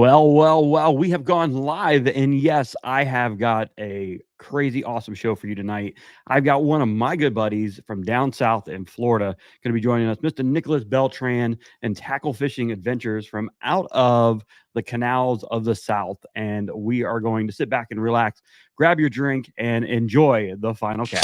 Well, we have gone live, and yes, I have got a crazy awesome show for you tonight. I've got one of my good buddies from down south in Florida going to be joining us, Mr. Nicolas Beltran and Tackle Fishing Adventures from out of the canals of the South. And we are going to sit back and relax, grab your drink, and enjoy the final cast.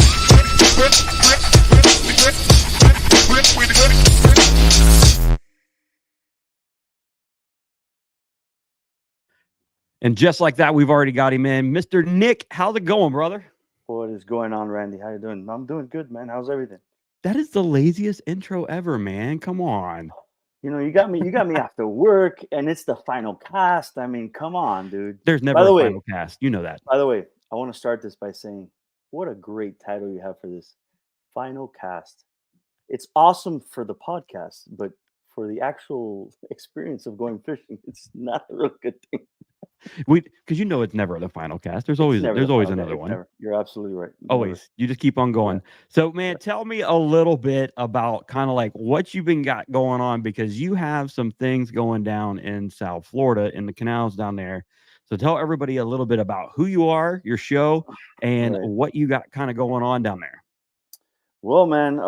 And just like that, we've already got him in. Mr. Nick, how's it going, brother? What is going on, Randy? How you doing? I'm doing good, man. How's everything? That is the laziest intro ever, man. Come on. You know, you got me after work, and it's the final cast. I mean, come on, dude. There's never a final cast. You know that. By the way, I want to start this by saying, what a great title you have for this final cast. It's awesome for the podcast, but for the actual experience of going fishing, it's not a real good thing. Because it's never the final cast. There's always another one. Never. You're absolutely right. Always. You just keep on going. Yeah. So, man, tell me a little bit about kind of like what you've been got going on, because you have some things going down in South Florida in the canals down there. So tell everybody a little bit about who you are, your show, and what you got kind of going on down there. Well, man,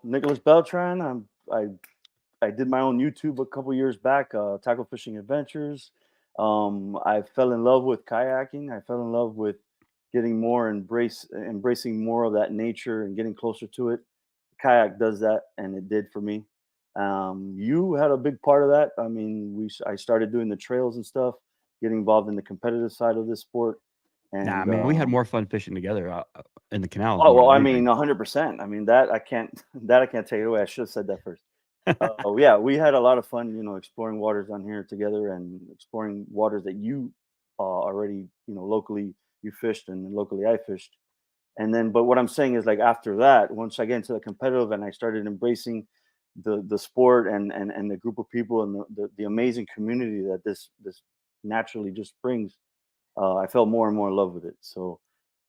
Nicolas Beltran. I did my own YouTube a couple years back, Tackle Fishing Adventures. I fell in love with kayaking. I fell in love with getting more embracing more of that nature and getting closer to it. Kayak does that, and it did for me. You had a big part of that. I mean, I started doing the trails and stuff, getting involved in the competitive side of this sport. And, man, we had more fun fishing together in the canals. Oh well, I mean, 100%. I mean, that I can't take it away. I should have said that first. Yeah, we had a lot of fun, exploring waters down here together and exploring waters that you already, locally you fished and locally I fished. And then, but what I'm saying is, like, after that, once I get into the competitive and I started embracing the sport and the group of people and the amazing community that this naturally just brings, I fell more and more in love with it. So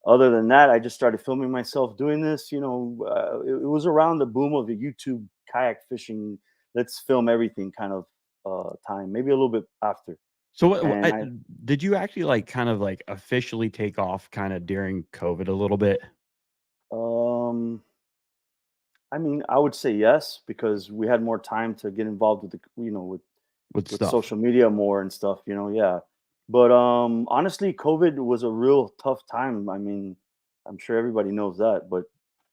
other than that, I just started filming myself doing this. It was around the boom of the YouTube kayak fishing, let's film everything kind of time, maybe a little bit after. So did you actually officially take off kind of during COVID a little bit? I mean, I would say yes, because we had more time to get involved with with social media more and stuff, yeah. But honestly, COVID was a real tough time. I mean, I'm sure everybody knows that,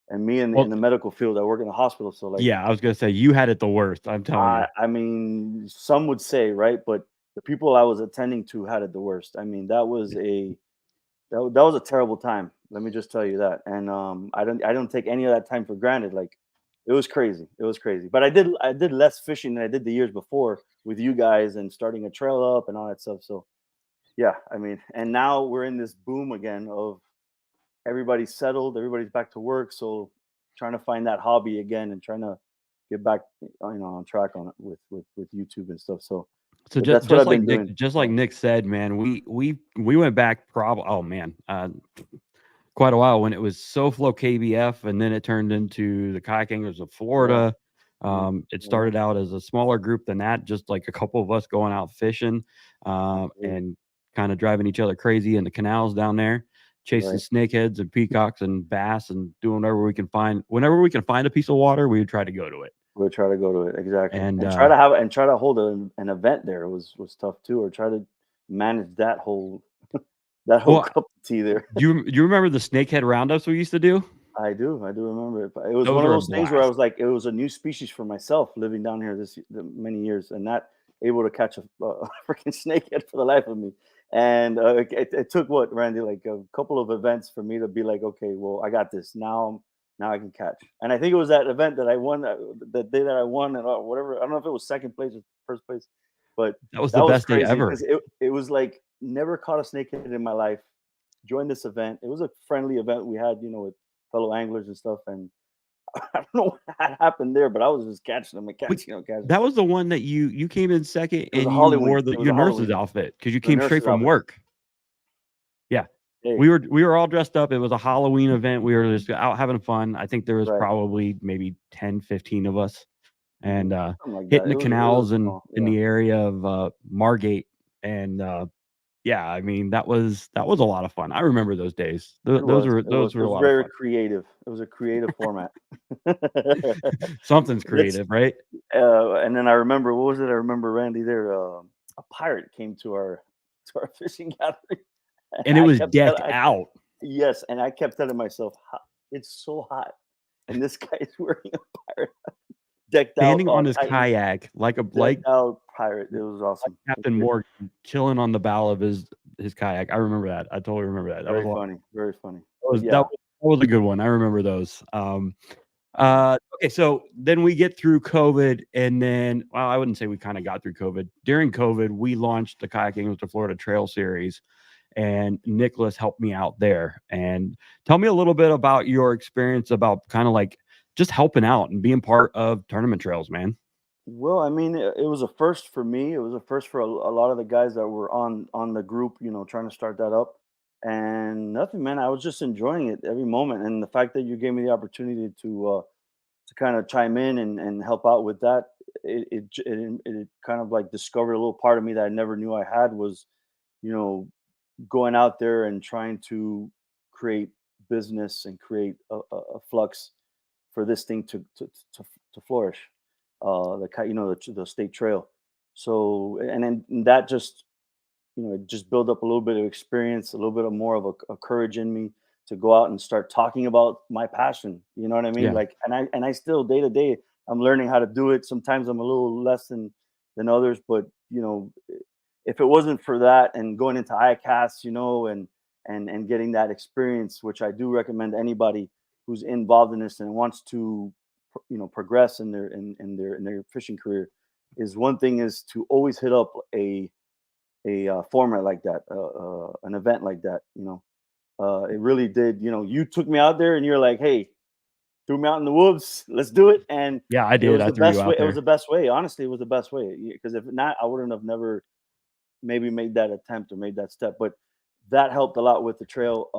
and me in the medical field, I work in a hospital. So yeah, I was going to say, you had it the worst. I'm telling you. I mean, some would say, right. But the people I was attending to had it the worst. I mean, that was a terrible time. Let me just tell you that. And I don't take any of that time for granted. Like, it was crazy. It was crazy. But I did less fishing than I did the years before with you guys and starting a trail up and all that stuff. So yeah, I mean, and now we're in this boom again of everybody's settled, everybody's back to work. So trying to find that hobby again and trying to get back, on track on it with YouTube and stuff. So just like Nick said, man, we went back quite a while when it was SoFlo KBF, and then it turned into the Kayak Anglers of Florida. It started out as a smaller group than that, just like a couple of us going out fishing and kind of driving each other crazy in the canals down there, chasing snakeheads and peacocks and bass and doing whatever we can find. Whenever we can find a piece of water, we would try to go to it. We'll try to go to it, exactly, and try to hold an event there was tough too, or try to manage that whole cup of tea there. Do you remember the snakehead roundups we used to do? I do remember it. It was one of those things where I was like, it was a new species for myself living down here many years, and not able to catch a freaking snakehead for the life of me. And it took what, Randy, like a couple of events for me to be like, okay, well, I got this now I can catch. And I think it was that event that I won, the day that I won, and whatever. I don't know if it was second place or first place, but that was the best day ever. It was like, never caught a snakehead in my life. Joined this event. It was a friendly event we had, with fellow anglers and stuff. And I don't know what happened there, but I was just catching them and catching. That was the one that you came in second, and you wore your nurse's outfit because you came straight from work. Yeah. We were all dressed up. It was a Halloween event. We were just out having fun. I think there was probably maybe 10, 15 of us, and hitting the canals in the area of Margate And yeah, I mean that was a lot of fun. I remember those days. It was. It was. Those It were a was lot of very fun. creative. It was a creative format. Something's Let's. creative, right? And then I remember, what was it? I remember Randy there. A pirate came to our fishing gathering. And And it was decked out, yes, and I kept telling myself, it's so hot, and this guy is wearing a pirate decked out standing on his Titan, kayak decked out pirate. It was like awesome. It was Captain great. Morgan chilling on the bow of his kayak. I remember that. I totally remember that. That was Very a lot. funny. Very funny. That But was yeah. a good one. I remember those. Mhm. Okay, so then we get through COVID, and then, well, I wouldn't say we kind of got through COVID. During COVID, we launched the Kayaking to Florida Trail Series, and Nicholas helped me out there. And tell me a little bit about your experience about kind of like just helping out and being part of tournament trails, man. Well, I mean, it was a first for me. It was a first for a lot of the guys that were on the group, trying to start that up. And nothing, man. I was just enjoying it every moment. And the fact that you gave me the opportunity to kind of chime in and help out with that, it kind of like discovered a little part of me that I never knew I had, was, you know, going out there and trying to create business and create a flux for this thing to flourish, the state trail. So, and then that just, it just built up a little bit of experience, a little bit of more of a courage in me to go out and start talking about my passion. You know what I mean? Yeah. Like, and I still, day to day, I'm learning how to do it. Sometimes I'm a little less than others, but if it wasn't for that and going into ICAST, and getting that experience, which I do recommend to anybody who's involved in this and wants to, progress in their fishing career, is one thing is to always hit up a format like that, an event like that. It really did. You took me out there and you're like, hey, threw me out in the woods. Let's do it. And Yeah, I it did. was I the threw you best way. out It was there. the best way. Honestly, it was the best way. Because if not, I wouldn't have never maybe made that attempt or made that step. But that helped a lot with the trail.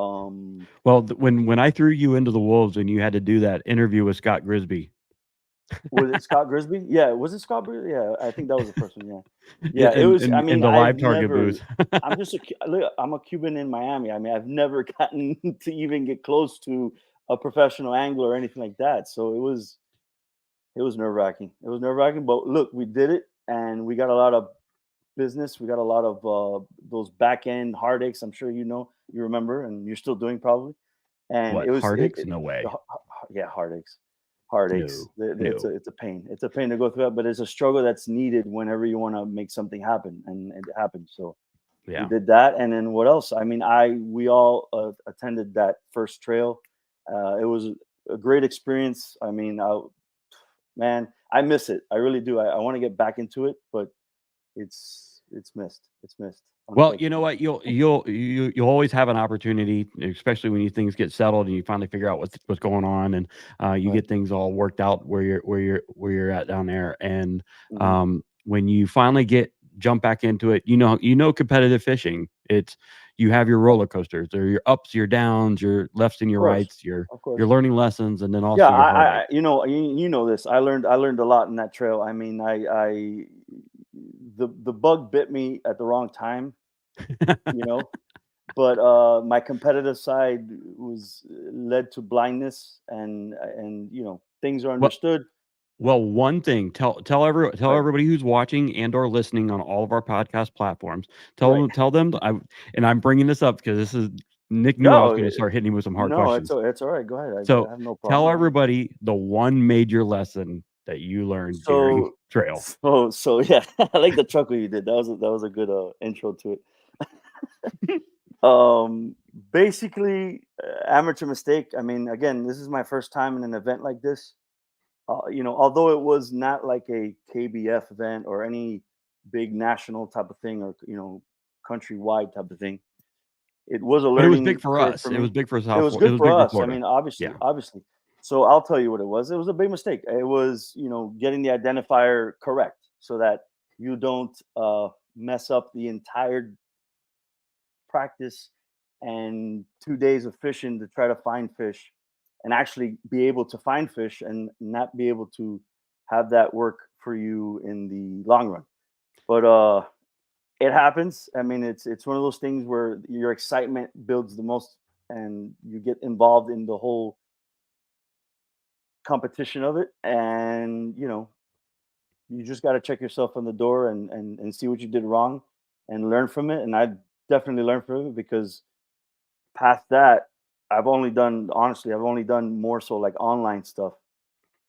Well, when I threw you into the wolves and you had to do that interview with Scott Grisby. Was it Scott Grisby? Yeah, was it Scott Grisby? Yeah, I think that was the first one. Yeah, Yeah, yeah. It was. I in mean, the I've live target never. booth. Look, I'm a Cuban in Miami. I mean, I've never gotten to even get close to a professional angler or anything like that. So it was nerve wracking. It was nerve wracking, but look, we did it, and we got a lot of business. We got a lot of those back end heartaches. I'm sure you remember, and you're still doing probably. And What, it was Hardix? No way. yeah, heartaches. No, It's a no. it's a pain. It's a pain to go through that, but it's a struggle that's needed whenever you want to make something happen, and it happened. So we Yeah. did that, and then what else? I mean, we all attended that first trail. It was a great experience. I mean, man, I miss it. I really do. I want to get back into it, but it's missed. It's missed, Well, you know unfortunately. what? You'll always have an opportunity, especially when you things get settled and you finally figure out what's going on, and you Right. get things all worked out where you're at down there. And Hmm. when you finally jump back into it, competitive fishing. It's you have your roller coasters, or your ups, your downs, your lefts and Of your course. rights, your Of your course. learning lessons, and then Yeah, also your heartache. you know this. I learned a lot in that trail. I mean, the bug bit me at the wrong time, you know, but my competitive side was led to blindness, and things are Well, understood. one thing, tell Right. everybody who's watching and or listening on all of our podcast platforms. Right. Tell them and I'm bringing this up because this is Nick knew I was No, going to start hitting you with some hard no, it's questions. it's all right. Go ahead. I So have no tell problem. everybody the one major lesson that you learned during So trail. so yeah, I like the chuckle you did. That was a good intro to it. Um, Basically, amateur mistake. I mean, again, this is my first time in an event like this. Although it was not like a KBF event or any big national type of thing, or countrywide type of thing, it was a But it was big learning for curve us. for It was me. big for It South was Florida. It good was for big for us. I Florida. mean, Yeah. obviously. So I'll tell you what it was. It was a big mistake. It was, getting the identifier correct so that you don't mess up the entire practice and 2 days of fishing to try to find fish, and actually be able to find fish and not be able to have that work for you in the long run. But it happens. I mean, it's one of those things where your excitement builds the most, and you get involved in the whole competition of it, and you just got to check yourself on the door and see what you did wrong and learn from it. And I definitely learned from it, because past that, I've only done more so like online stuff.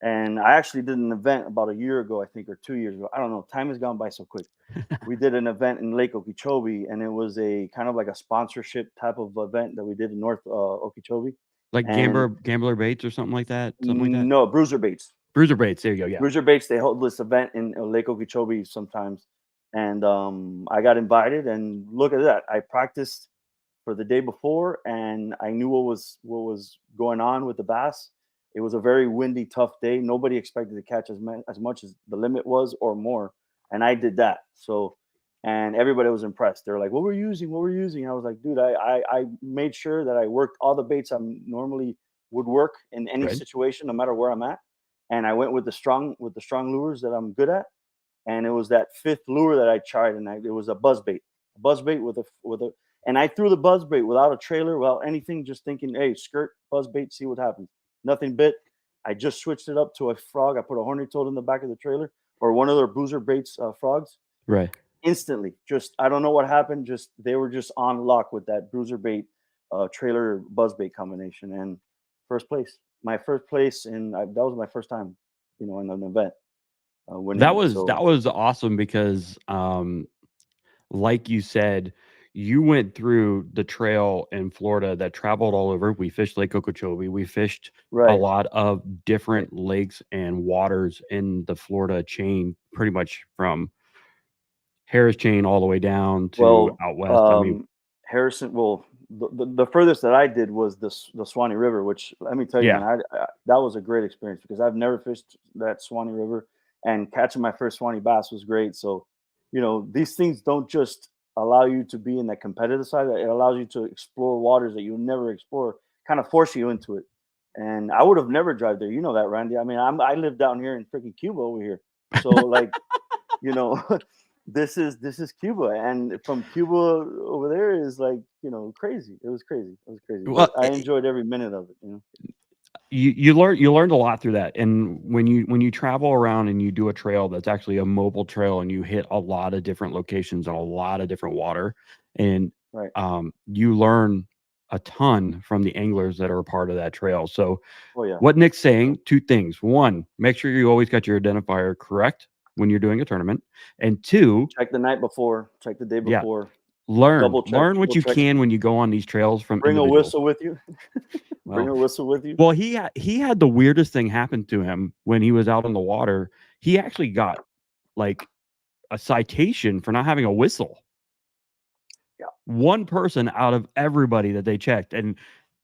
And I actually did an event about a year ago, I think, or 2 years ago. I don't know. Time has gone by so quick. We did an event in Lake Okeechobee, and it was a kind of like a sponsorship type of event that we did in North Okeechobee. Like And gambler baits or something like that. Something like that. no, Bruiser Baits. Bruiser baits. There you go. Yeah. Bruiser Baits, they hold this event in Lake Okeechobee sometimes. And I got invited, and look at that. I practiced for the day before, and I knew what was going on with the bass. It was a very windy, tough day. Nobody expected to catch as much as the limit was or more, and I did that. So, and everybody was impressed. They're like, "What we're using? What we're using?" I was like, "Dude, I made sure that I worked all the baits I normally would work in any Right. situation, no matter where I'm at, and I went with the strong lures that I'm good at." And it was that fifth lure that I tried, and it was a buzzbait with a, and I threw the buzzbait without a trailer, without anything, just thinking, hey, skirt buzzbait, see what happens. Nothing bit. I just switched it up to a frog. I put a horny toad in the back of the trailer, or one of their Bruiser Baits frogs. Right. Instantly, just I don't know what happened. Just they were just on lock with that Bruiser Bait trailer buzzbait combination, and first place. My first place, and that was my first time, in an event. That was awesome, because like you said, you went through the trail in Florida that traveled all over. We fished Lake Okeechobee. We fished a lot of different lakes and waters in the Florida chain, pretty much from Harris Chain all the way down to out west. I mean, Harrison. Well, the furthest that I did was the Swanee River, which, let me tell you, man, that was a great experience, because I've never fished that Swanee River, and catching my first Swanee bass was great. So, these things don't just allow you to be in that competitive side; it allows you to explore waters that you would never explore, kind of force you into it. And I would have never drive there. You know that, Randy. I mean, I live down here in freaking Cuba over here, so like, this is Cuba, and from Cuba over there is like, crazy. It was crazy. Well, I enjoyed every minute of it. You learned a lot through that. And when you travel around and you do a trail that's actually a mobile trail, and you hit a lot of different locations and a lot of different water, and you learn a ton from the anglers that are a part of that trail. So what Nick's saying, two things: one, make sure you always got your identifier correct when you're doing a tournament, and two, check the night before, check the day before. Learn what you can when you go on these trails from bring individuals. A whistle with you. Bring a whistle with you. Well, he had the weirdest thing happen to him when he was out on the water. He actually got like a citation for not having a whistle. Yeah. One person out of everybody that they checked, and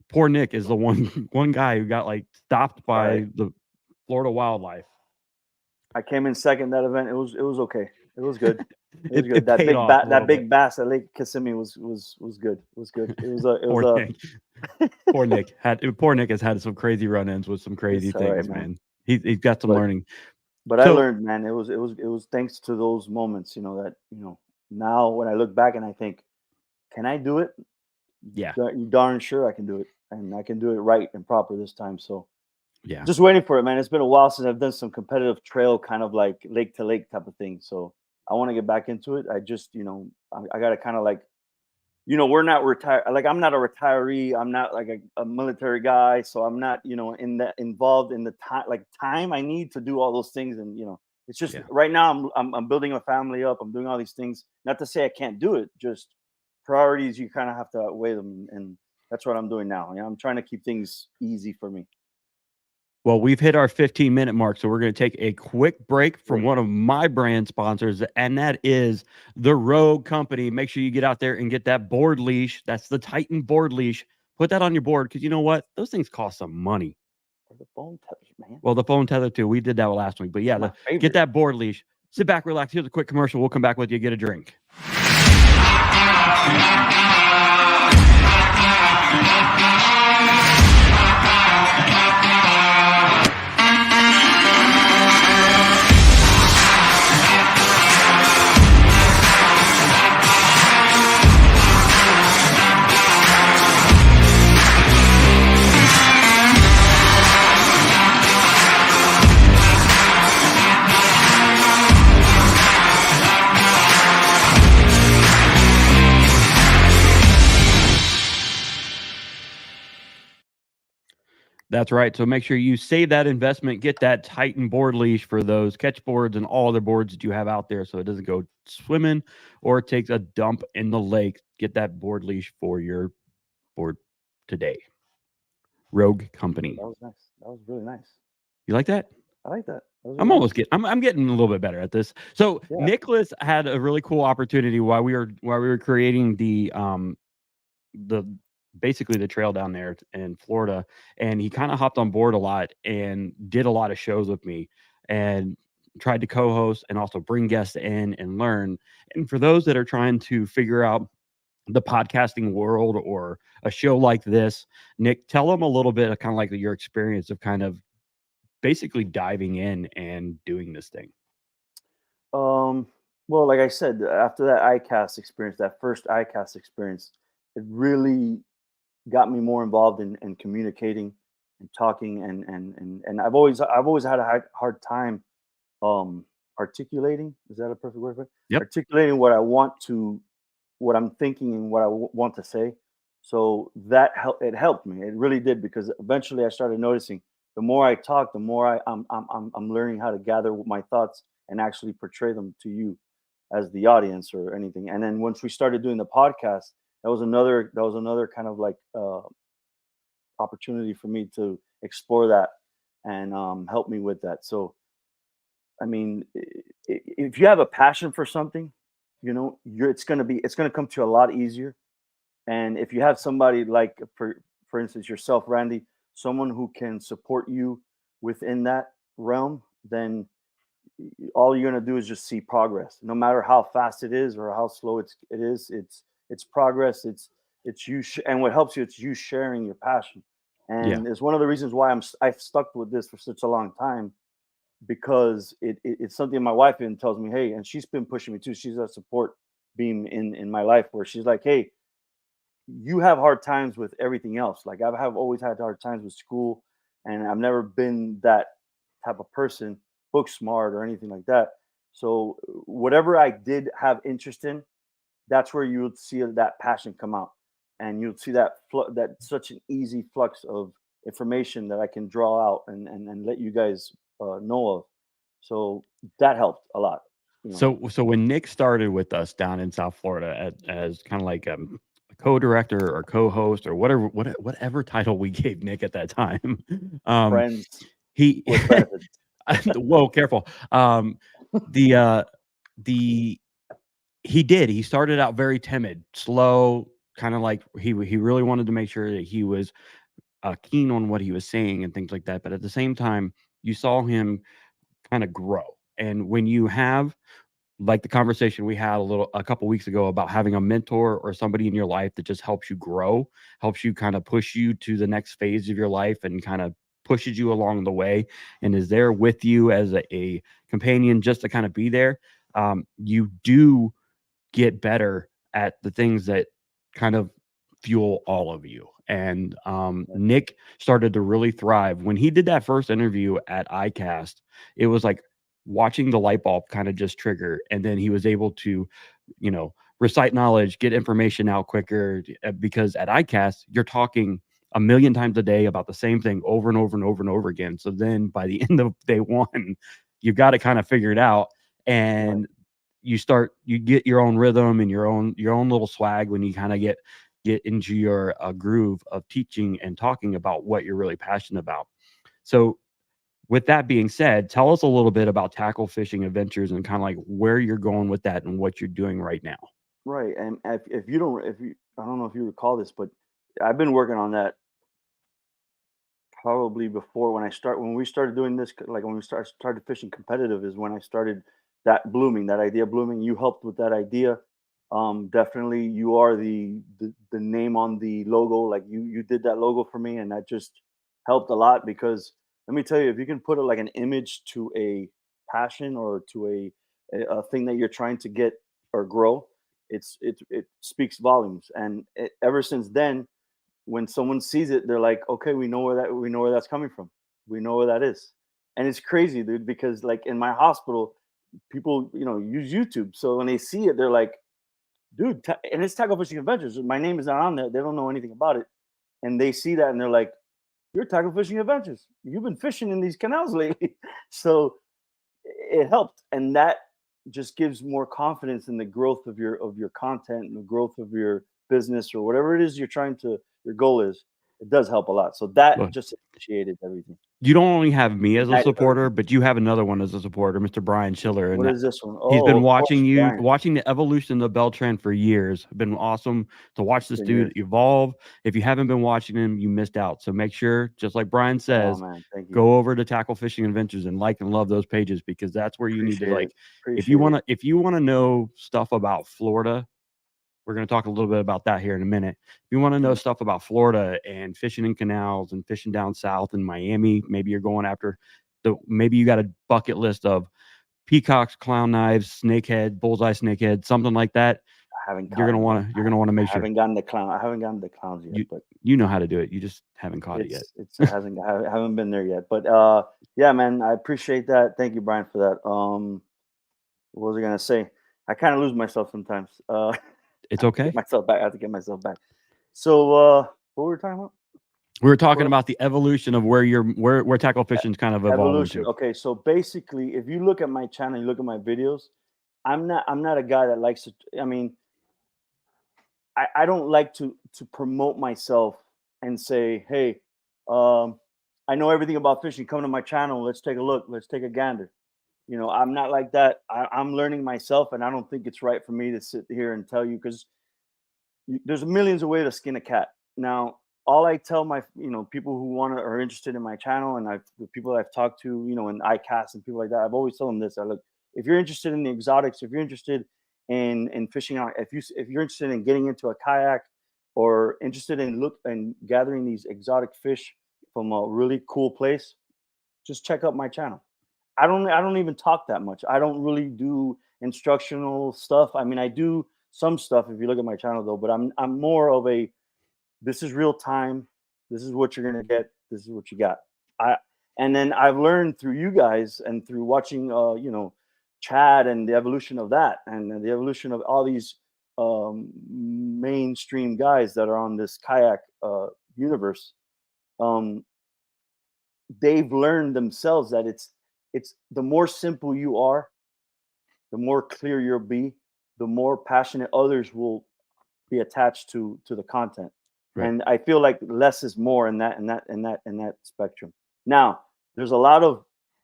poor Nick is the one guy who got like stopped by the Florida wildlife. I came in second that event. It was okay. It was good. It was good. That big bass at Lake Kissimmee was good. It was good. It was Poor Nick has had some crazy run-ins with some crazy things, man. He's got some learning. But I learned, man. It was thanks to those moments, that now when I look back and I think, can I do it? Yeah. You darn sure I can do it, and I can do it right and proper this time. So yeah, just waiting for it, man. It's been a while since I've done some competitive trail, kind of like lake to lake type of thing. So I want to get back into it. I just, I got to kind of like, we're not retired. Like, I'm not a retiree. I'm not like a military guy. So I'm not, involved in the time I need to do all those things. And, it's just right now I'm building a family up. I'm doing all these things. Not to say I can't do it. Just priorities. You kind of have to weigh them. And that's what I'm doing now. I'm trying to keep things easy for me. Well, we've hit our 15-minute mark, so we're going to take a quick break from one of my brand sponsors, and that is the Rogue Company. Make sure you get out there and get that board leash. That's the Titan board leash. Put that on your board, because you know what? Those things cost some money. Or the phone tether, man. Well, the phone tether, too. We did that last week. But yeah, get that board leash. Sit back, relax. Here's a quick commercial. We'll come back with you. Get a drink. That's right. So make sure you save that investment, get that Titan board leash for those catch boards and all other boards that you have out there so it doesn't go swimming or it takes a dump in the lake. Get that board leash for your board today. Rogue Company. That was nice. That was really nice. You like that? I like that. That was I'm really almost nice. getting I'm getting a little bit better at this. So Yeah. Nicholas had a really cool opportunity while we were creating the basically the trail down there in Florida, and he kind of hopped on board a lot and did a lot of shows with me and tried to co-host and also bring guests in and learn. And for those that are trying to figure out the podcasting world or a show like this, Nick, tell them a little bit of kind of like your experience of kind of basically diving in and doing this thing. Um, well, like I said, after that ICAST experience, that first ICAST experience, it really got me more involved in communicating and talking, and I've always had a hard time um articulating. Is that a perfect word for it? Yep. Articulating what I'm thinking and what I want to say. So it helped me. It really did, because eventually I started noticing the more I talk, the more I'm learning how to gather my thoughts and actually portray them to you as the audience or anything. And then once we started doing the podcast, that was another kind of like opportunity for me to explore that and help me with that. So I mean, if you have a passion for something, it's gonna come to you a lot easier. And if you have somebody like, for instance, yourself, Randy, someone who can support you within that realm, then all you're gonna do is just see progress, no matter how fast it is or how slow it's progress. And what helps you, it's you sharing your passion, Yeah. and it's one of the reasons why I've stuck with this for such a long time, because it's something my wife even tells me, hey, and she's been pushing me too. She's a support beam in my life, where she's like, hey, you have hard times with everything else. Like, have always had hard times with school, and I've never been that type of person, book smart or anything like that. So whatever I did have interest in, that's where you would see that passion come out, and you'd see that such an easy flux of information that I can draw out and let you guys know of. So that helped a lot, you know. So when Nick started with us down in South Florida as kind of like a co-director or co-host or whatever title we gave Nick at that time, um, Friends he with benefits. whoa, careful. The the he started out very timid, slow, kind of like he really wanted to make sure that he was keen on what he was saying and things like that. But at the same time, you saw him kind of grow. And when you have like the conversation we had a couple weeks ago about having a mentor or somebody in your life that just helps you grow, helps you kind of push you to the next phase of your life and kind of pushes you along the way and is there with you as a companion just to kind of be there. You do get better at the things that kind of fuel all of you. And Nick started to really thrive when he did that first interview at ICAST. It was like watching the light bulb kind of just trigger, and then he was able to, recite knowledge, get information out quicker. Because at ICAST, you're talking a million times a day about the same thing over and over and over and over again. So then by the end of day one, you've got it kind of figured out, Right. and you get your own rhythm and your own little swag when you kind of get into your groove of teaching and talking about what you're really passionate about. So with that being said, tell us a little bit about Tackle Fishing Adventures and kind of like where you're going with that and what you're doing right now. Right. And I don't know if you recall this, but I've been working on that probably before, when we started doing this, like when we started fishing competitive, is when I started that idea blooming. You helped with that idea. Definitely, you are the name on the logo. Like, you did that logo for me, and that just helped a lot, because let me tell you, if you can put like an image to a passion, or to a thing that you're trying to get or grow, it speaks volumes. And ever since then, when someone sees it, they're like, okay, we know where that's coming from. We know where that is. And it's crazy, dude, because like in my hospital, people, use YouTube. So when they see it, they're like, dude, and it's Tackle Fishing Adventures. My name is not on there. They don't know anything about it. And they see that and they're like, your tackle fishing adventures. You've been fishing in these canals lately." So it helped, and that just gives more confidence in the growth of your content and the growth of your business or whatever it is you're trying to your goal is. It does help a lot. So that Look, just initiated everything. you don't only have me as a Ignited supporter, everything. but you have another one as a supporter, Mr. Brian Schiller, and What is this one? he's Oh, been of course, Brian. watching the evolution of Beltran for years. Been awesome to watch It's this been dude years. evolve. If you haven't been watching him, you missed out. So make sure, just like Brian Oh says, man, thank you. go over to Tackle Fishing Adventures and like and love those pages, because that's where you need to, Appreciate it. like, Appreciate it. if you want to know stuff about Florida, we're going to talk a little bit about that here in a minute. If you want to know Mhm. stuff about Florida and fishing in canals and fishing down south in Miami, maybe you're going after maybe you got a bucket list of peacocks, clown knives, snakehead, bullseye snakehead, something like that. I haven't caught him yet. You're gonna want to make I sure haven't gotten the clown. I haven't gotten the clowns yet, you but you know how to do it. You just haven't caught it yet. it's hasn't I haven't been there yet. But yeah, man, I appreciate that. Thank you, Brian, for that. What was I gonna say? I kind of lose myself sometimes. It's Get okay. myself back. I have to get myself back. So what were we talking about? We were talking Well, about the evolution of where tackle fishing's kind of evolving evolution. to. Okay, so basically, if you look at my channel, you look at my videos. I'm not a guy that likes to. I mean, I don't like to promote myself and say, hey, um, I know everything about fishing. Come to my channel. Let's take a look. Let's take a gander. You know, I'm not like that. I'm learning myself, and I don't think it's right for me to sit here and tell you because there's millions of ways to skin a cat. Now, all I tell my people who want to are interested in my channel, and the people that I've talked to, in iCast and people like that, I've always told them this. I look, if you're interested in the exotics, if you're interested in fishing out, if you're interested in getting into a kayak or interested in look and gathering these exotic fish from a really cool place, just check out my channel. I don't even talk that much. I don't really do instructional stuff. I mean, I do some stuff if you look at my channel though, but I'm more of a this is real time. This is what you're gonna get. This is what you got. I and then I've learned through you guys and through watching Chad and the evolution of that and the evolution of all these mainstream guys that are on this kayak universe. Um, they've learned themselves that it's the more simple you are, the more clear you'll be, the more passionate others will be attached to the content. Right. And I feel like less is more in that spectrum. Now, there's a lot of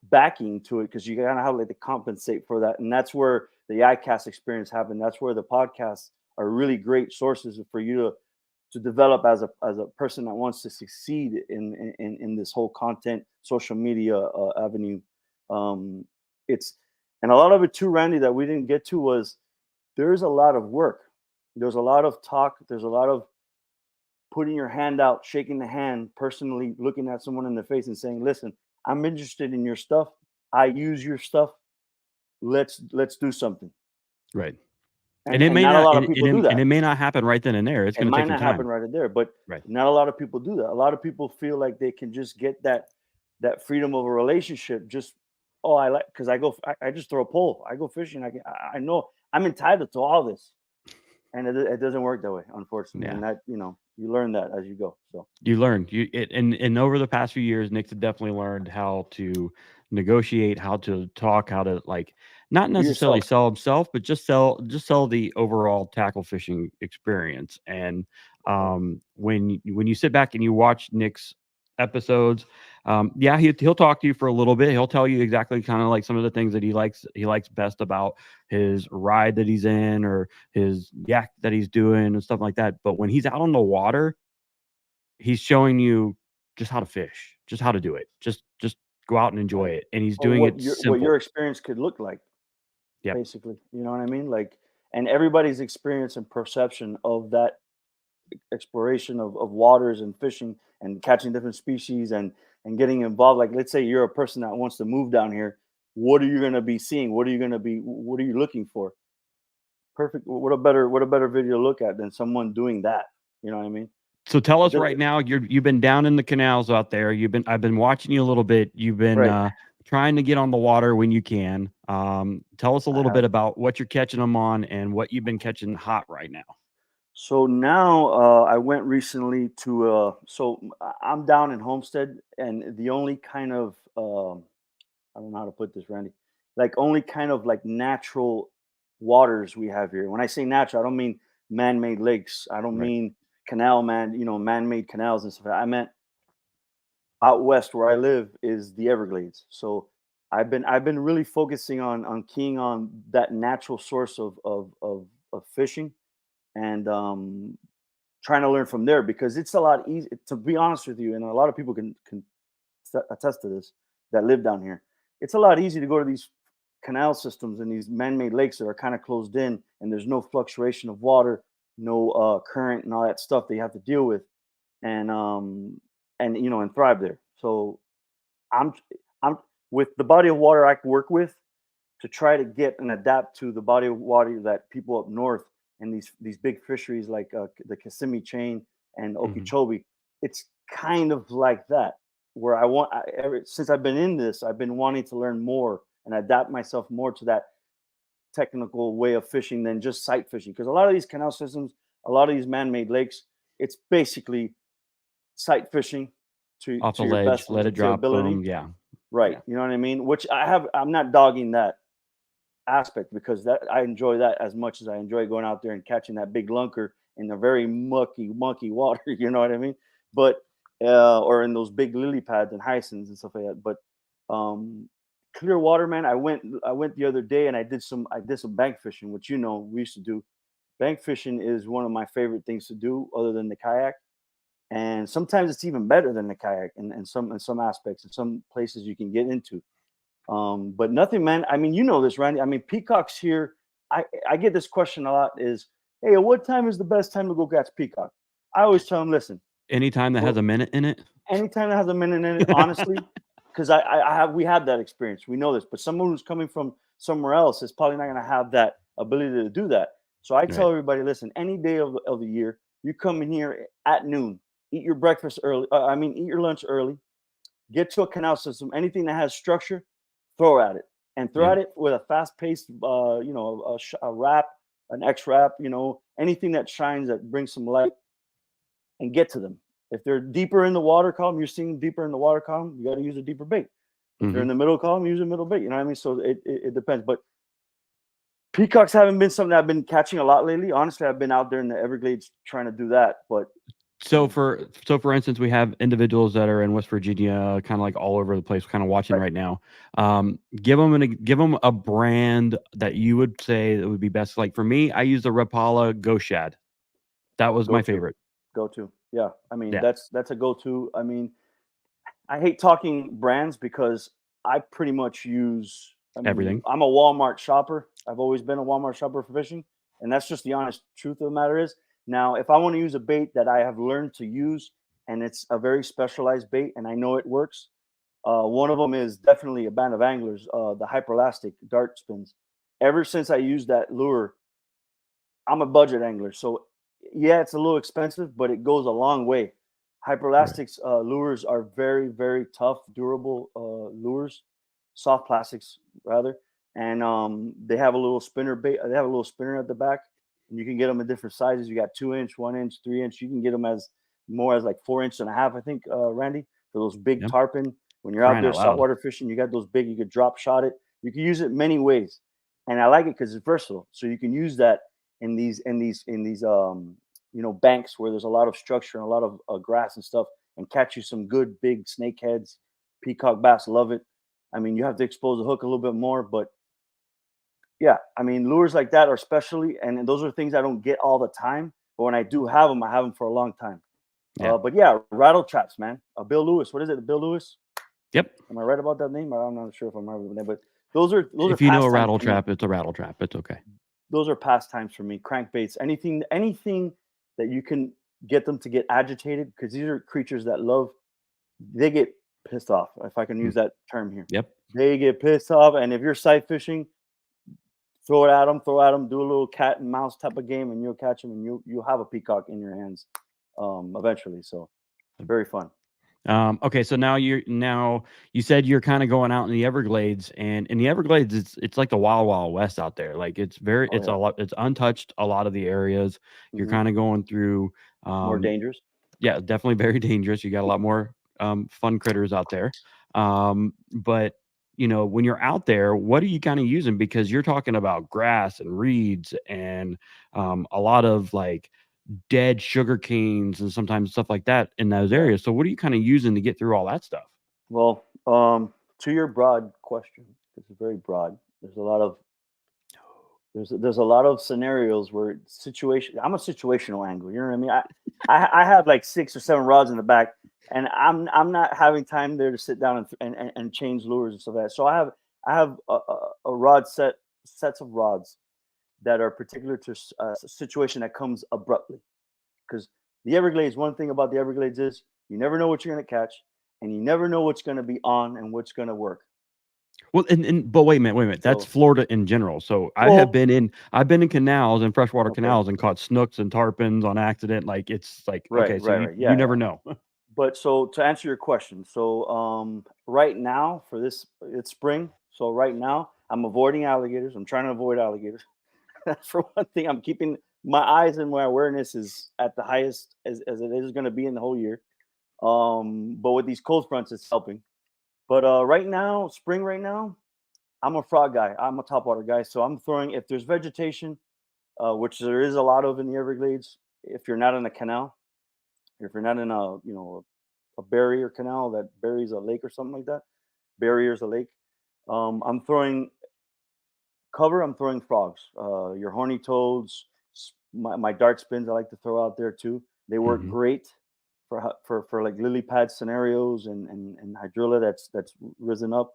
backing to it because you gotta have like to compensate for that. And that's where the iCast experience happened. That's where the podcasts are really great sources for you to develop as a person that wants to succeed in this whole content social media avenue. It's and a lot of it too, Randy, that we didn't get to was there's a lot of work. There's a lot of talk. There's a lot of putting your hand out, shaking the hand, personally looking at someone in the face and saying, "Listen, I'm interested in your stuff. I use your stuff. Let's do something." Right. And not a lot of people do And that. it may not happen right then and there. It's It going to might take some not happen time. right there, but Right. not a lot of people do that. A lot of people feel like they can just get that freedom of a relationship. Just I like because I just throw a pole. I go fishing. I know I'm entitled to all this, and it doesn't work that way, unfortunately. Yeah. And that you learn that as you go. So You learned and over the past few years, Nick's definitely learned how to negotiate, how to talk, how to, like, not be necessarily yourself. sell himself, but just sell the overall tackle fishing experience. And Right. when you sit back and you watch Nick's episodes, yeah, he'll talk to you for a little bit. He'll tell you exactly kind of like some of the things that he likes best about his ride that he's in or his yak that he's doing and stuff like that. But when he's out on the water, he's showing you just how to fish, just how to do it. Just go out and enjoy Right. it, and he's Or doing it what your simple. experience could look like, Yep. basically. You know what I mean? Like, and everybody's experience and perception of that exploration of waters and fishing and catching different species and getting involved. Like, let's say you're a person that wants to move down here. What are you going to be seeing? What are you looking for? Perfect. What a better video to look at than someone doing that. You know what I mean? So tell It us does, right now, you've been down in the canals out there. I've been watching you a little bit. You've been right. trying to get on the water when you can. Tell us a I little have. bit about what you're catching them on and what you've been catching hot right now. So now I went recently to I'm down in Homestead, and the only kind of I don't know how to put this, Randy, like only kind of like natural waters we have here. When I say natural, I don't mean man-made lakes. I don't Right. mean man-made canals and stuff. I meant out west where I live is the Everglades. So I've been really focusing on keying on that natural source of fishing, and trying to learn from there, because it's a lot easy, to be honest with you, and a lot of people can attest to this that live down here. It's a lot easy to go to these canal systems and these man-made lakes that are kind of closed in, and there's no fluctuation of water, no current and all that stuff that you have to deal with, and and thrive there. So I'm I'm with the body of water I can work with, to try to get and adapt to the body of water that people up north, and these big fisheries like the Kissimmee chain and Mhm. Okeechobee. It's kind of like that, where ever since I've been in this, I've been wanting to learn more and adapt myself more to that technical way of fishing than just sight fishing. Because a lot of these canal systems, a lot of these man-made lakes, it's basically sight fishing Off the to your ledge, best let it of your drop, ability. boom. Yeah. Right. Yeah. You know what I mean? Which I'm not dogging that aspect, because that I enjoy that as much as I enjoy going out there and catching that big lunker in the very mucky water. You know what I mean? But or in those big lily pads and hyacinths and stuff like that. But clear water, man. I went the other day and I did some bank fishing, which we used to do. Bank fishing is one of my favorite things to do, other than the kayak. And sometimes it's even better than the kayak in some aspects, in some places you can get into. But nothing, man. I mean, you know this, Randy. I mean, peacocks here. I get this question a lot: is, hey, what time is the best time to go catch peacock? I always tell them, listen, Anytime that has well, a minute in it. anytime that has a minute in it, honestly, because we have that experience. We know this, but someone who's coming from somewhere else is probably not going to have that ability to do that. So I tell Right. everybody, listen, any day of the year, you come in here at noon, eat your breakfast early. Eat your lunch early, get to a canal system, anything that has structure, throw at it, and throw Yep. at it with a fast paced, a wrap, an X wrap, anything that shines, that brings some light, and get to them. If they're deeper in the water column, you're seeing deeper in the water column, you got to use a deeper bait. If they're in Mhm. the middle column, use a middle bait. You know what I mean? So it depends. But peacocks haven't been something I've been catching a lot lately. Honestly, I've been out there in the Everglades trying to do that. But So for instance, we have individuals that are in West Virginia, kind of like all over the place, kind of watching right, right now. Give them a brand that you would say that would be best. Like for me, I use the Rapala Ghost Shad. That was go my to, favorite. go to. Yeah, I mean Yeah, that's a go to. I mean, I hate talking brands because I pretty much use. I mean, everything. I'm a Walmart shopper. I've always been a Walmart shopper for fishing, and that's just the honest truth of the matter is. Now, if I want to use a bait that I have learned to use, and it's a very specialized bait, and I know it works, one of them is definitely a band of anglers, the hyperlastic dart spins. Ever since I used that lure, I'm a budget angler, so yeah, it's a little expensive, but it goes a long way. Right. Hyperlastics lures are very, very tough, durable lures, soft plastics rather, and they have a little spinner bait. They have a little spinner at the back, and you can get them in different sizes. You got 2 inch, 1 inch, 3 inch. You can get them as more as like 4 inch and a half. I think, Randy, for those big Yep. tarpon. When you're out Crying there out loud. saltwater fishing, you got those big. You could drop shot it. You can use it many ways, and I like it because it's versatile. So you can use that in these banks where there's a lot of structure and a lot of grass and stuff, and catch you some good big snakeheads. Peacock bass love it. I mean, you have to expose the hook a little bit more, but yeah, I mean, lures like that are specially, and those are things I don't get all the time. But when I do have them, I have them for a long time. Yeah. But yeah, rattle traps, man. Bill Lewis. What is it? Bill Lewis. Yep. Am I right about that name? I'm not sure if I'm right with the name, but those are If you know a pastimes rattle for me. trap, it's a rattle trap. It's okay. Those are pastimes for me. Crankbaits, anything that you can get them to get agitated, because these are creatures that love. They get pissed off, if I can Mm. use that term here. Yep. They get pissed off, and if you're sight fishing, throw at them, do a little cat and mouse type of game, and you'll catch them, and you'll have a peacock in your hands, eventually. So very fun. Okay, so now you said you're kind of going out in the Everglades, and in the Everglades, it's like the wild wild west out there. Like Oh it's a yeah. lot, it's untouched. A lot of the areas you're Hmm. kind of going through. More Um, dangerous. yeah, definitely very dangerous. You got a lot more fun critters out there. But when you're out there, what are you kind of using? Because you're talking about grass and reeds and a lot of like dead sugar canes and sometimes stuff like that in those Right. areas. So what are you kind of using to get through all that stuff? Well, to your broad question, it's very broad. There's a lot of scenarios where situation. I'm a situational angler. You know what I mean? I have like 6 or 7 rods in the back, and I'm not having time there to sit down and change lures and stuff like that. So I have a rod sets of rods that are particular to a situation that comes abruptly. Because the Everglades, one thing about the Everglades is you never know what you're going to catch, and you never know what's going to be on and what's going to work. Well, and but wait a minute. That's So, Florida in general. So well, I've been in canals and freshwater okay, canals and caught snooks and tarpons on accident. Like it's like right, okay, so right, you right, you yeah, never yeah. know. But so to answer your question, so right now for this, it's spring. So right now, I'm avoiding alligators. I'm trying to avoid alligators. For one thing, I'm keeping my eyes and my awareness is at the highest as it is going to be in the whole year. But with these cold fronts, it's helping. But right now, spring right now, I'm a frog guy. I'm a topwater guy. So I'm throwing if there's vegetation, which there is a lot of in the Everglades. If you're not in a canal, if you're not in a barrier canal that buries a lake or something like that, barriers a lake. I'm throwing cover. I'm throwing frogs. Your horny toads, my dart spins. I like to throw out there too. They work Hmm. great for like lily pad scenarios and hydrilla that's risen up.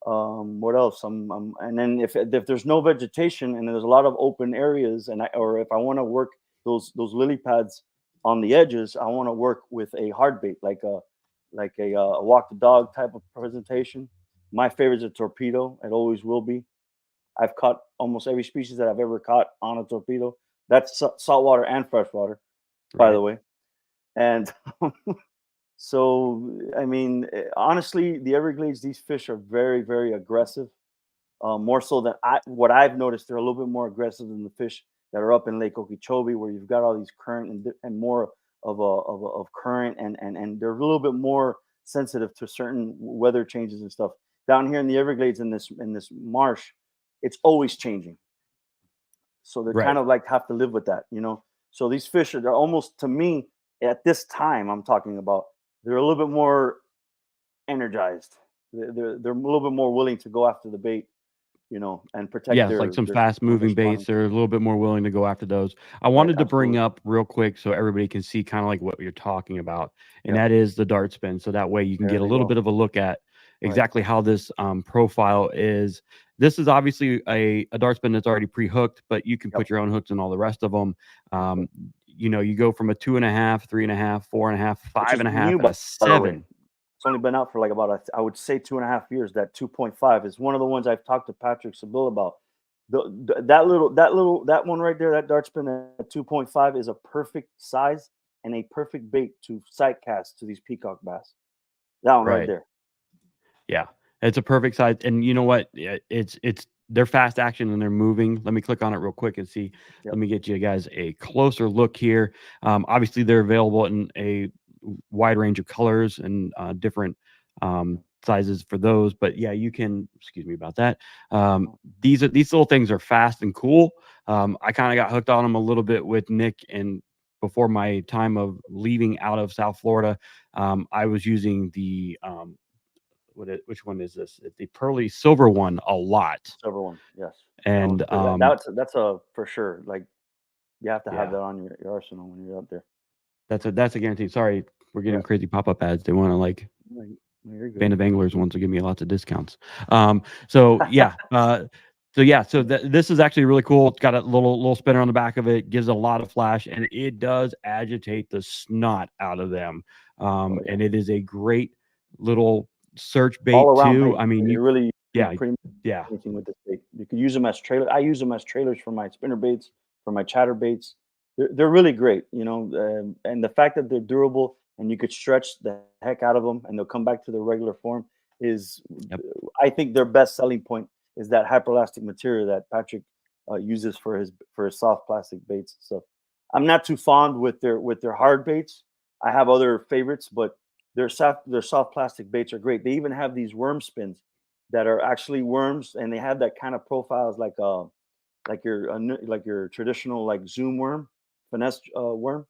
What else? And then if there's no vegetation and there's a lot of open areas, or if I want to work those lily pads on the edges, I want to work with a hard bait like a walk the dog type of presentation. My favorite is a torpedo. It always will be. I've caught almost every species that I've ever caught on a torpedo. That's saltwater and freshwater, by the Right. way. And so, I mean, honestly, the Everglades, these fish are very, very aggressive. More so than what I've noticed, they're a little bit more aggressive than the fish that are up in Lake Okeechobee, where you've got all these current and more of current and they're a little bit more sensitive to certain weather changes and stuff. Down here in the Everglades, in this marsh, it's always changing, so they're kind Right. of like have to live with that. So these fish are they're almost to me at this time I'm talking about. They're a little bit more energized. They're a little bit more willing to go after the bait, and protect Yes, like their some their fast where they're moving spawning. baits, they're a little bit more willing to go after those. I Right, wanted to bring absolutely. up real quick so everybody can see kind of like what you're talking about, and Yep. that is the dart spin. So that way you can There get a they little go. bit of a look at Right. exactly how this profile is. This is obviously a dart spin that's already pre-hooked, but you can Yep. put your own hooks in all the rest of them. Okay. You go from a 2.5, 3.5, 4.5, Which five is and a half, new, and a by the way. seven. It's only been out for like about I would say 2.5 years. That 2.5 is one of the ones I've talked to Patrick Seville about. That one right there, that dart spin at 2.5 is a perfect size and a perfect bait to sight cast to these peacock bass. That one right Right. there. Yeah, it's a perfect size, and you know what? Yeah, it's they're fast action and they're moving. Let me click on it real quick and see. Let Yep. me get you guys a closer look here. Obviously, they're available in a wide range of colors and different sizes for those. But yeah, you can. Excuse me about that. Um, Uh-huh. these little things are fast and cool. I kind of got hooked on them a little bit with Nick and. Before my time of leaving out of South Florida, I was using the which one is this? The pearly silver one a lot. Silver one. Yes. That one's And pretty. That's a for sure. Like you have to have yeah, that on your arsenal when you're out there. that's a guarantee. Sorry, we're Yeah. getting crazy pop-up ads. They want to like No, you're good. Band of Anglers wants to give me lots of discounts. So yeah, so this is actually really cool. It's got a little spinner on the back of it, gives a lot of flash, and it does agitate the snot out of them. Oh yeah. And it is a great little search All bait around too. bait. I mean, It really you can do yeah, pretty much yeah. anything with this bait. You could use them as trailer. I use them as trailers for my spinner baits, for my chatter baits. They're really great, and the fact that they're durable and you could stretch the heck out of them, and they'll come back to their regular form. Is Yep. I think their best selling point is that hyperelastic material that Patrick uses for his soft plastic baits. So I'm not too fond with their hard baits. I have other favorites, but their soft plastic baits are great. They even have these worm spins that are actually worms, and they have that kind of profiles like your traditional like zoom worm, finesse worm.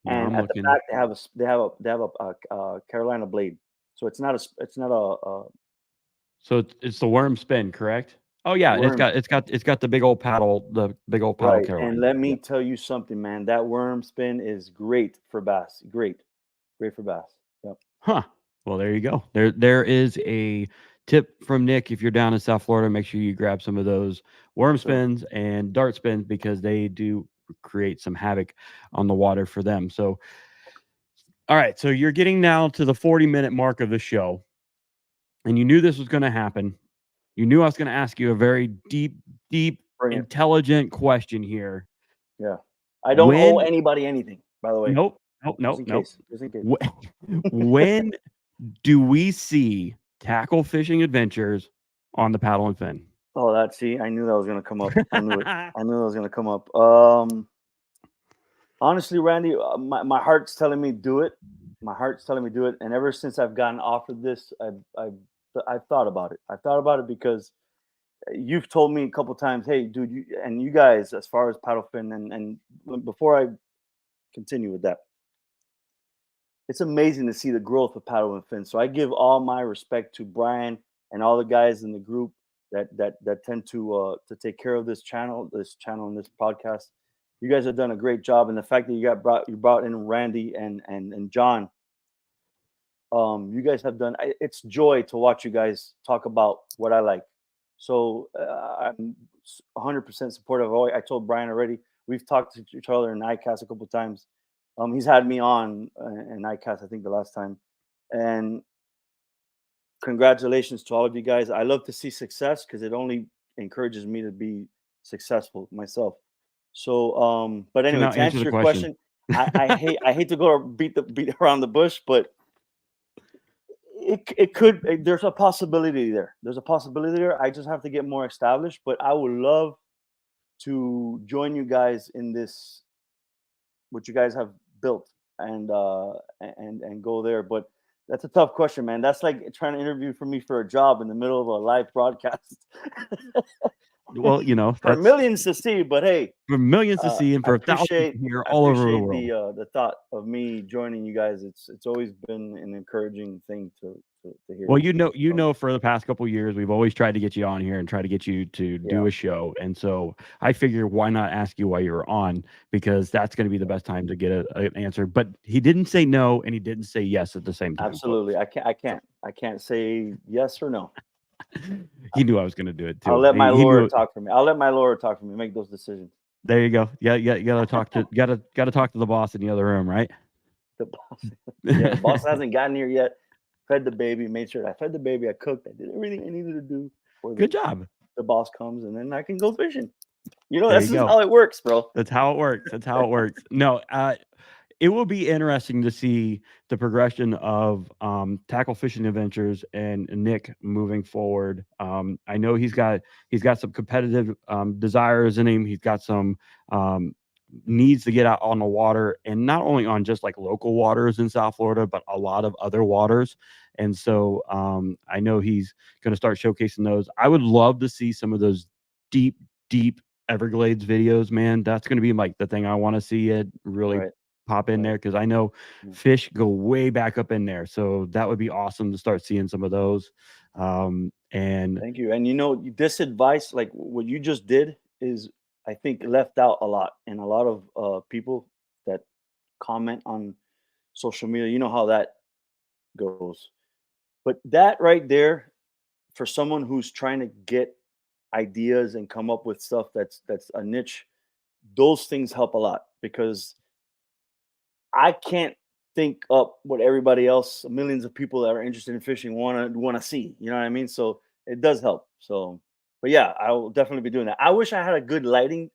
Now And I'm at the looking. back they have a Carolina blade, so it's not a So it's the worm spin, correct? Oh yeah, and it's worm. got it's got the big old paddle Right, and Carolina. let me Yep. tell you something, man. That worm spin is great for bass. Great for bass. Yep. Huh. Well, there you go. There is a tip from Nick. If you're down in South Florida, make sure you grab some of those worm Yes, sir. spins and dart spins because they do create some havoc on the water for them. So, all right. So you're getting now to the 40-minute mark of the show, and you knew this was going to happen. You knew I was going to ask you a very deep, Bring it. intelligent question here. Yeah. I don't owe When anybody anything, by the way. Nope, nope, Just nope, in nope. case. Just in case. When do we see tackle fishing adventures on the paddle and fin? Oh, see, I knew that was gonna come up. I knew it. I knew that was gonna come up. Honestly, Randy, my heart's telling me do it. My heart's telling me do it. And ever since I've gotten offered this, I've thought about it. I've thought about it because you've told me a couple times, hey, dude, you guys, as far as paddle fin, and before I continue with that, it's amazing to see the growth of paddle and fin. So I give all my respect to Brian and all the guys in the group that tend to take care of this channel and this podcast. You guys have done a great job, and the fact that you brought in Randy and John, you guys have done. It's joy to watch you guys talk about what I like. So I'm 100% supportive. I told Brian already. We've talked to each other in ICAST a couple times. He's had me on in ICAST, I think, the last time. And congratulations to all of you guys. I love to see success because it only encourages me to be successful myself. So, but So anyway, now to answer answer the your question. question, I hate to go beat around the bush, but it could there's a possibility there. There's a possibility there. I just have to get more established. But I would love to join you guys in this what you guys have built and go there. But that's a tough question, man. That's like trying to interview for me for a job in the middle of a live broadcast Well, for that's millions to see. But hey, for millions to see and I for thousands appreciate to hear I all over the appreciate world. the thought of me joining you guys. It's always been an encouraging thing to hear. Well, you So know, for the past couple years, we've always tried to get you on here and try to get you to yeah, do a show. And so I figure why not ask you while you were on because that's going to be the yeah, best time to get an answer. But he didn't say no and he didn't say yes at the same time, absolutely. folks. I can't say yes or no. He knew I was going to do it I'll too. let my He lawyer knew it. talk for me. I'll let my lawyer talk for me. Make those decisions. There you go. Yeah, yeah. You gotta talk to gotta talk to the boss in the other room, right? The boss, yeah, the boss hasn't gotten here yet. Fed the baby, made sure I fed the baby. I cooked. I did everything I needed to do before Good job. the boss comes, and then I can go fishing. There That's you just go. how it works, bro. That's how it works. That's how it works. No, it will be interesting to see the progression of tackle fishing adventures and Nick moving forward. I know he's got some competitive desires in him. He's got some needs to get out on the water, and not only on just like local waters in South Florida, but a lot of other waters. And so I know he's going to start showcasing those. I would love to see some of those deep Everglades videos, man. That's going to be like the thing I want to see it really Right, pop in right. there because I know Yeah. fish go way back up in there. So that would be awesome to start seeing some of those. And Thank you. And this advice, like what you just did, is I think left out a lot, and a lot of people that comment on social media. You know how that goes. But that right there, for someone who's trying to get ideas and come up with stuff that's a niche, those things help a lot because I can't think up what everybody else, millions of people that are interested in fishing want to see. You know what I mean? So it does help. So, but yeah, I will definitely be doing that. I wish I had a good lighting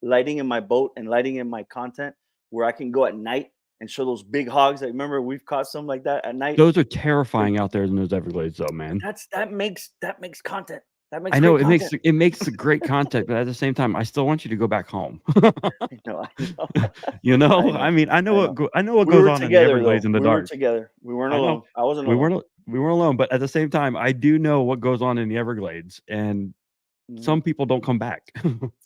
in my boat and lighting in my content where I can go at night and show those big hogs. I remember we've caught some like that at night. Those are terrifying out there in those Everglades, though, man. That makes content. That makes I know great content. it makes a great content, but at the same time, I still want you to go back home. I know. You know, I know. I mean, I know what We goes were on in the together Everglades though. in the We were dark. together. We weren't I know alone. I wasn't alone. we weren't alone, but at the same time, I do know what goes on in the Everglades, and Mhm. some people don't come back.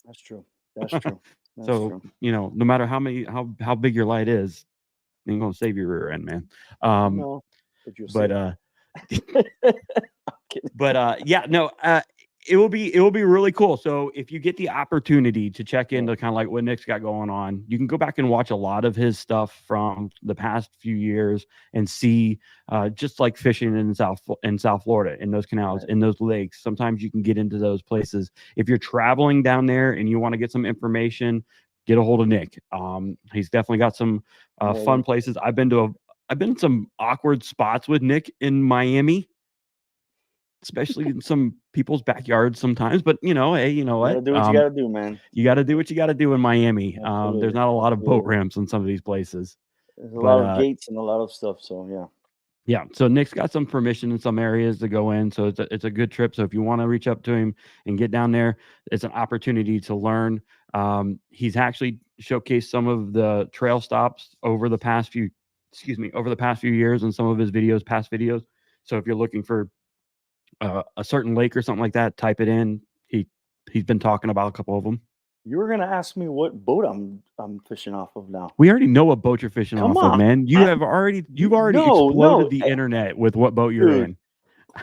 That's true. That's true. That's So, true. you know, no matter how big your light is, it ain't gonna save your rear end, man. No, but you'll see But it. I'm kidding. yeah, no, it will be really cool. So if you get the opportunity to check Yeah. into kind of like what Nick's got going on, you can go back and watch a lot of his stuff from the past few years and see just like fishing in South Florida, in those canals, Right. in those lakes. Sometimes you can get into those places. If you're traveling down there and you want to get some information, get a hold of Nick. He's definitely got some fun Alrighty. places. I've been in some awkward spots with Nick in Miami, especially in some people's backyards sometimes. But you know, hey, you know You gotta what? do what you gotta do, man. You got to do what you got to do in Miami. There's Absolutely. not a lot of boat Absolutely. ramps in some of these places, There's a but lot of gates and a lot of stuff. So yeah. yeah. So Nick's got some permission in some areas to go in, so it's a good trip. So if you want to reach up to him and get down there, it's an opportunity to learn. He's actually showcased some of the trail stops over the past few, over the past few years in some of his past videos. So if you're looking for a certain lake or something like that, type it in. He's been talking about a couple of them. You were gonna ask me what boat I'm fishing off of now. We already know what boat you're fishing Come off of, on. man. You've already No, no, exploded the internet with what boat you're dude,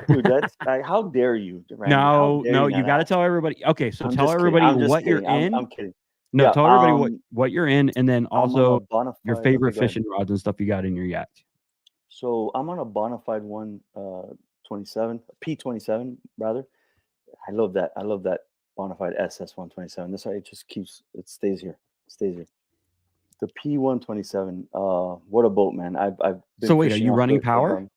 in. dude, that's how dare you, Randy? How No, dare no, you you not got to ask? tell everybody. Okay, so I'm tell just kidding. everybody I'm just what you're kidding. in. I'm kidding. No, Yeah, tell everybody what you're in, and then I'm on also a bona your fide. Okay, favorite go ahead. fishing rods and stuff you got in your yak. So I'm on a bona fide one, 27, P27 rather. I love that. I love that bona fide SS127. This way it just it stays here. It stays here. The P127. What a boat, man. I've been So wait, are fishing you off running it for power? about.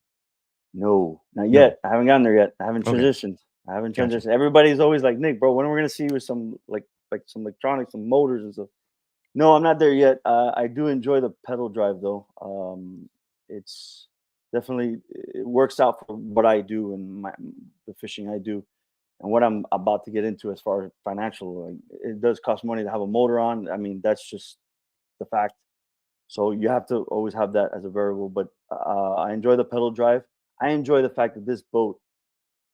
No, not No. yet. I haven't gotten there yet. I haven't Okay, transitioned. I haven't gotcha. transitioned. Everybody's always like, Nick, bro, when are we gonna see you with some like some electronics, some motors and stuff? No, I'm not there yet. I do enjoy the pedal drive though. It's definitely it works out for what I do and the fishing I do and what I'm about to get into as far as financial. Like, it does cost money to have a motor on. I mean, that's just the fact. So you have to always have that as a variable. But I enjoy the pedal drive. I enjoy the fact that this boat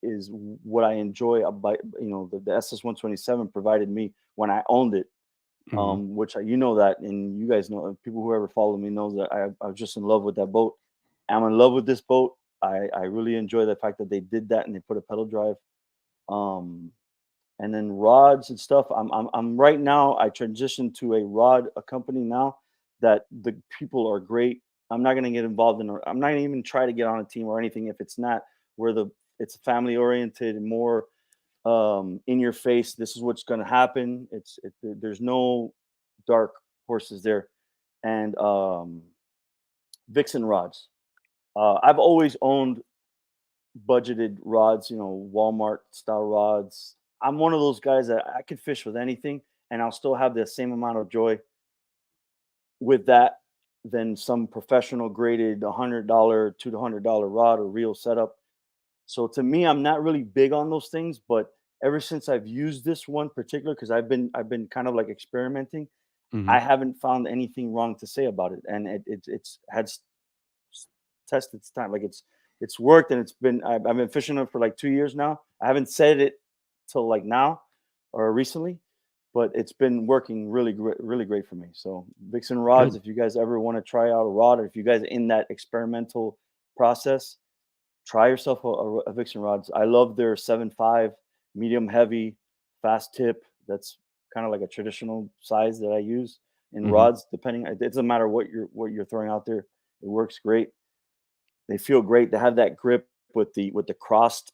is what I enjoy about the SS127 provided me when I owned it, Mhm. which you know that, and you guys know, people who ever follow me knows that I was just in love with that boat. I'm in love with this boat. I really enjoy the fact that they did that and they put a pedal drive. Um, and then rods and stuff. I'm right now. I transitioned to a company now that the people are great. I'm not gonna get involved in. I'm not gonna even try to get on a team or anything if it's not where it's family oriented and more in your face. This is what's gonna happen. There's no dark horses there, and Vixen rods. I've always owned budgeted rods, Walmart style rods. I'm one of those guys that I could fish with anything and I'll still have the same amount of joy with that than some professional graded $100, $200 rod or reel setup. So to me, I'm not really big on those things, but ever since I've used this one particular, because I've been kind of like experimenting, Mhm. I haven't found anything wrong to say about it, and it's had tested its time. Like it's worked, and I've been fishing it for like 2 years now. I haven't said it till like now or recently, but it's been working really great for me. So Vixen rods, Good. if you guys ever want to try out a rod, or if you guys are in that experimental process, try yourself a Vixen rods. I love their 7.5 medium heavy fast tip. That's kind of like a traditional size that I use in Mhm. rods. Depending, it doesn't matter what you're throwing out there. It works great. They feel great. They have that grip with the crossed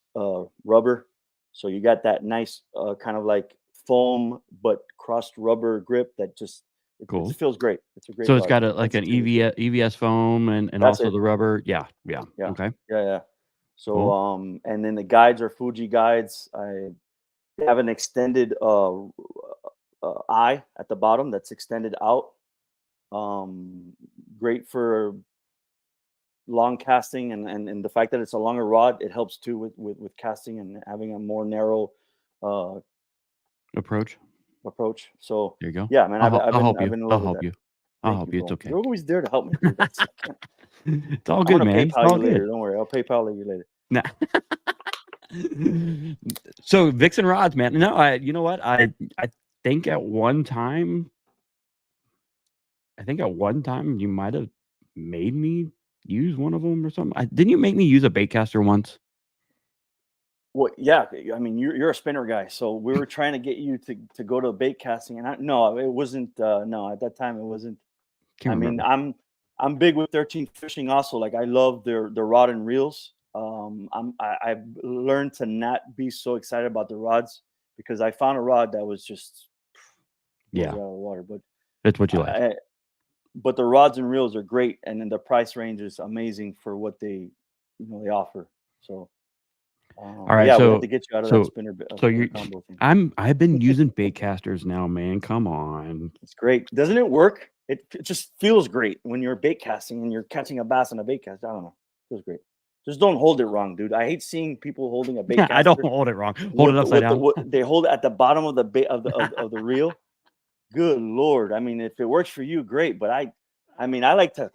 rubber, so you got that nice kind of like foam but crossed rubber grip that just it Cool. feels great. It's a great So it's rod. got a like an Sensitivity. EVS foam and That's also it. the rubber. Yeah, yeah. Yeah, Okay, yeah, yeah. So cool. and then the guides are Fuji guides. They have an extended eye at the bottom that's extended out. Um, great for long casting, and the fact that it's a longer rod, it helps too with casting and having a more narrow uh, Approach. So There you go. yeah, man, I'll help I've you. been in I'll love with help that. you. I'll Thank help you, you. It's bro. okay. You're always there to help me, dude. That's It's all I'm good, gonna man. It's PayPal all you later. good. Don't worry, I'll PayPal you later. Nah. So Vixen rods, man. No, you know what? I think at one time, you might have made me use one of them or something. Didn't you make me use a baitcaster once? Well, yeah, I mean, you're a spinner guy, so we were trying to get you to go to bait casting, and no, it wasn't. No, at that time it wasn't. Can't I mean, remember. I'm big with 13 fishing also. Like I love their rod and reels. I've learned to not be so excited about the rods because I found a rod that was just blows Yeah, you out of the water. But that's what you like. but the rods and reels are great, and then the price range is amazing for what they they offer. So All but right, yeah, we had to get you out of that so spinner you, combo thing. I've been using baitcasters now, man. Come on. It's great. Doesn't it work? It just feels great when you're bait casting and you're catching a bass on a bait cast. I don't know. It feels great. Just don't hold it wrong, dude. I hate seeing people holding a bait I don't caster hold it wrong. Hold it upside down. they hold it at the bottom of the bait of the reel. Good Lord. I mean, if it works for you, great. But I mean, I like to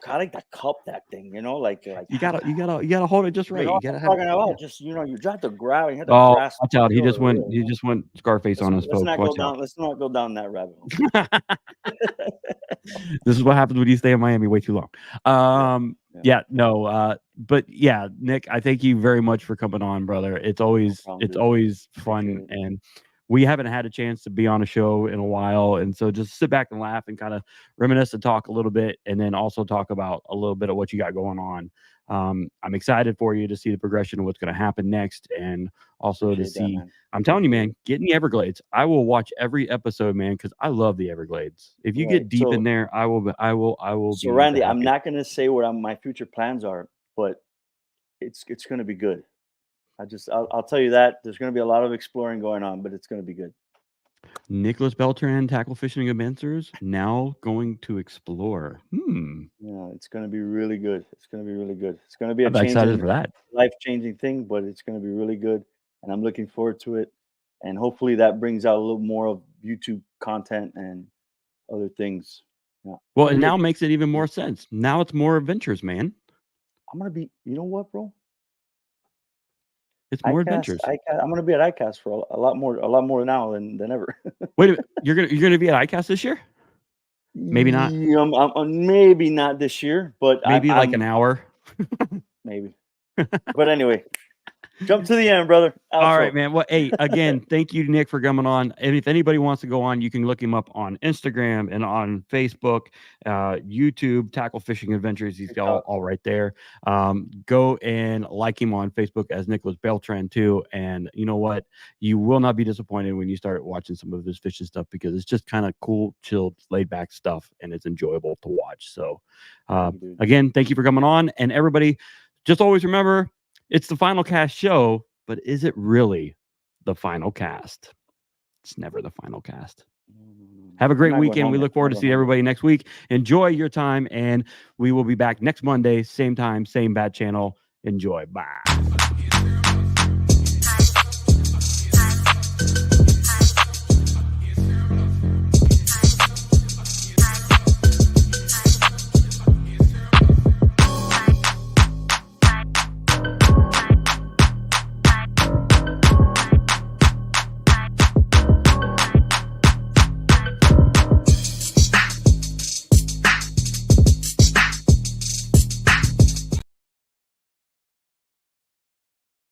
cup that thing, like You gotta hold it just right. You what gotta I'm have talking about. Just you have to grab, you have to Oh, grasp. watch out. He just went Let's, Scarface on us, folks. Watch out. let's not go down that rabbit hole. This is what happens when you stay in Miami way too long. But yeah, Nick, I thank you very much for coming on, brother. It's always fun, and we haven't had a chance to be on a show in a while, and so just sit back and laugh and kind of reminisce and talk a little bit, and then also talk about a little bit of what you got going on. I'm excited for you to see the progression of what's going to happen next, and also to see. I'm telling you, man, get in the Everglades. I will watch every episode, man, because I love the Everglades. If you get deep in there, I will. So Randy, I'm not going to say what my future plans are, but it's going to be good. I'll tell you that there's going to be a lot of exploring going on, but it's going to be good. Nicolas Beltran, Tackle Fishing Adventures, now going to explore. Yeah, it's going to be really good. It's going to be really good. It's going to be I'm excited for that. Life-changing thing, but it's going to be really good, and I'm looking forward to it. And hopefully that brings out a little more of YouTube content and other things. Yeah. Well, it now makes it even more sense. Now it's more adventures, man. I'm gonna be. You know what, bro? It's more adventures. I'm gonna be at ICAST for a lot more now than ever. Wait a minute, you're gonna be at ICAST this year? Maybe not. Maybe not this year, but maybe like an hour. Maybe. But anyway, jump to the end, brother. Outro. All right, man. Well, hey, again, thank you, Nick, for coming on. And if anybody wants to go on, you can look him up on Instagram and on Facebook, YouTube, Tackle Fishing Adventures. He's got all right there. Go and like him on Facebook as Nicolas Beltran too. And you know what? You will not be disappointed when you start watching some of his fishing stuff, because it's just kind of cool, chilled, laid back stuff, and it's enjoyable to watch. So, again, thank you for coming on, and everybody, just always remember, it's the Final Cast show, but is it really the final cast? It's never the final cast. Have a great weekend. We look forward to see everybody next week. Enjoy your time, and we will be back next Monday, same time, same bad channel. Enjoy. Bye.